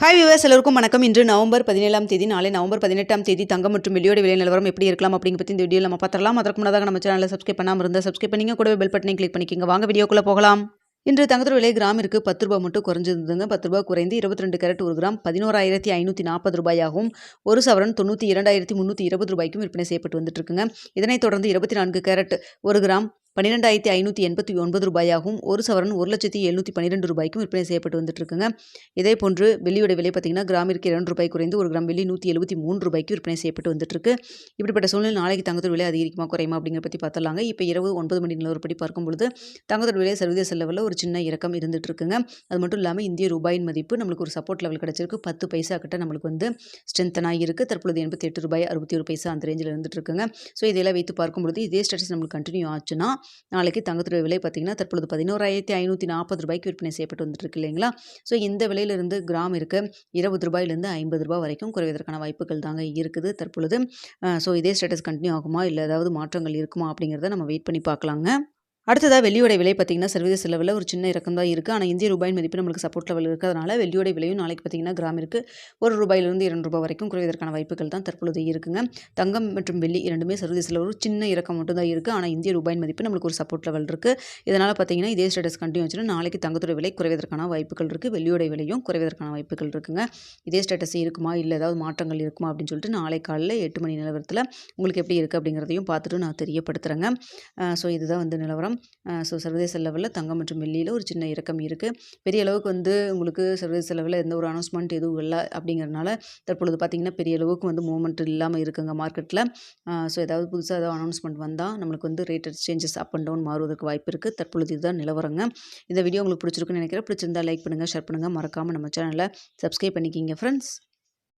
Hi viewers, எல்லோருக்கும் வணக்கம். இன்று நவம்பர் 17ஆம் தேதி, நாளை நவம்பர் 18ஆம் தேதி தங்கம் மற்றும் வெள்ளியோட விலை நிலவரம் எப்படி இருக்கலாம் அப்படிங்க பற்றி இந்த வீடியோவில் நம்ம பார்த்துடலாம். அதற்கு முன்னதாக நம்ம சேனலை சப்ஸ்கிரைப் பண்ணாமல் இருந்தால் சப்ஸ்கிரைப் பண்ணிங்க, கூடவே பெல் பட்டனை கிளிக் பண்ணிக்கோங்க. வாங்க வீடியோக்குள்ளே போகலாம். இன்று தங்கத்தோட விலை கிராமிற்கு 10 ரூபாய் மட்டும் குறைஞ்சிருந்ததுங்க. 10 ரூபாய் குறைந்து 22 கேரட் 1 கிராம் 11,540 ரூபாயாகவும், ஒரு சவரன் 92,320 ரூபாய்க்கும் விற்பனை செய்யப்பட்டு வந்துட்டு இருக்குங்க. இதனைத் தொடர்ந்து 24 கேரட் 1 கிராம் 12,589 ரூபாயாகவும், ஒரு சவரன் 1,712 ரூபாய்க்கும் விற்பனை செய்யப்பட்டு வந்துட்டு இருக்குங்க. இதே போன்று வெள்ளியோட விலை பார்த்தீங்கன்னா கிராமிற்கு 2 ரூபாய் குறைந்து 1 கிராம் வெள்ளி 173 ரூபாய்க்கு விற்பனை செய்யப்பட்டு வந்துட்டு இருக்கு. இப்படிப்பட்ட சூழ்நிலை நாளைக்கு தங்கத்தோட விலை அதிகரிக்குமா குறையுமா அப்படிங்கிற பற்றி பார்த்தலாங்க. இப்போ இரவு 9 மணி நிலவரப்படி பார்க்கும்பொழுது தங்கத்தோட விலை சர்வதேச லெவலில் ஒரு சின்ன இறக்கம் இருந்துட்டு இருக்குங்க. அது மட்டும் இல்லாமல் இந்திய ரூபாயின் மதிப்பு நம்மளுக்கு ஒரு சப்போர்ட் லெவல் கிடைச்சிருக்கு. 10 பைசா கிட்ட நம்மளுக்கு வந்து ஸ்ட்ரென்தன் ஆகியிருக்கு. தற்பொழுது 88 ரூபாய் 61 பைசா அந்த ரேஞ்சில் இருந்துட்டு இருக்குங்க. ஸோ இதெல்லாம் வைத்து பார்க்கும்பொழுது இதே ஸ்டேட்டஸ் நம்மளுக்கு கண்டினியூ ஆச்சுன்னா நாளைக்கு தங்கத்தோட விலை பார்த்தீங்கன்னா தற்பொழுது 11,540 ரூபாய்க்கு விற்பனை செய்யப்பட்டு வந்துட்டு இருக்கு இல்லைங்களா. ஸோ இந்த விலையிலிருந்து கிராம் இருக்கு 20 ரூபாயிலிருந்து 50 ரூபாய் வரைக்கும் குறைவதற்கான வாய்ப்புகள் தாங்க இருக்குது தற்பொழுது. ஸோ இதே ஸ்டேட்டஸ் கண்டினியூ ஆகுமா, இல்லை ஏதாவது மாற்றங்கள் இருக்குமா அப்படிங்கிறத நம்ம வெயிட் பண்ணி பார்க்கலாங்க. அடுத்ததாக வெள்ளியோட விலை பார்த்தீங்கன்னா சர்வதேச லெவலில் ஒரு சின்ன இறக்கம் தான் இருக்குது. ஆனால் இந்திய ரூபாயின் மதிப்பு நம்மளுக்கு சப்போர்ட் லெவல் இருக்கிறதுனால வெள்ளியோட விலையும் நாளைக்கு பார்த்தீங்கன்னா கிராமிற்கு 1 ரூபாயிலிருந்து 2 ரூபாய் வரைக்கும் குறைவதற்கான வாய்ப்புகள் தான் தற்பொழுது இருக்குங்க. தங்கம் மற்றும் வெள்ளி இரண்டுமே சர்வதேச லெவலில் ஒரு சின்ன இறக்கம் மட்டும் தான் இருக்குது. ஆனால் இந்திய ரூபாயின் மதிப்பு நம்மளுக்கு ஒரு சப்போர்ட் லெவல் இருக்குது. இதனால் பார்த்தீங்கன்னா இதே ஸ்டேட்டஸ் கண்டினியூ ஆச்சுன்னா நாளைக்கு தங்கத்தோட விலை குறைவதற்கான வாய்ப்புகள் இருக்குது. வெள்ளியோட விலையும் குறைவதற்கான வாய்ப்புகள் இருக்குங்க. இதே ஸ்டேட்டஸ் இருக்குமா, இல்லை ஏதாவது மாற்றங்கள் இருக்குமா அப்படின்னு சொல்லிட்டு நாளை காலையில் 8 மணி நிலவரத்தில் உங்களுக்கு எப்படி இருக்குது அப்படிங்கிறதையும் பார்த்துட்டு நான் தெரியப்படுத்துகிறேங்க. ஸோ இதுதான் வந்து நிலவரம். ஸோ சர்வதேச லெவலில் தங்கம் மற்றும் வெள்ளியில் ஒரு சின்ன இறக்கம் இருக்குது. பெரிய அளவுக்கு வந்து உங்களுக்கு சர்வதேச லெவலில் எந்த ஒரு அனௌன்ஸ்மெண்ட் எதுவும் இல்லை அப்படிங்கிறதுனால தற்பொழுது பார்த்திங்கன்னா பெரிய அளவுக்கு வந்து மூவ்மெண்ட் இல்லாமல் இருக்குங்க மார்க்கெட்டில். ஸோ ஏதாவது புதுசாக ஏதாவது அனௌன்ஸ்மெண்ட் வந்தால் நம்மளுக்கு வந்து rate changes up and down மாறுவதற்கு வாய்ப்பு இருக்குது. தற்பொழுது இதுதான் நிலவரங்க. இந்த வீடியோ உங்களுக்கு பிடிச்சிருக்குன்னு நினைக்கிறேன். பிடிச்சிருந்தால் லைக் பண்ணுங்கள், ஷேர் பண்ணுங்கள், மறக்காமல் நம்ம சேனலை சப்ஸ்கிரைப் பண்ணிக்கிங்க ஃப்ரெண்ட்ஸ்.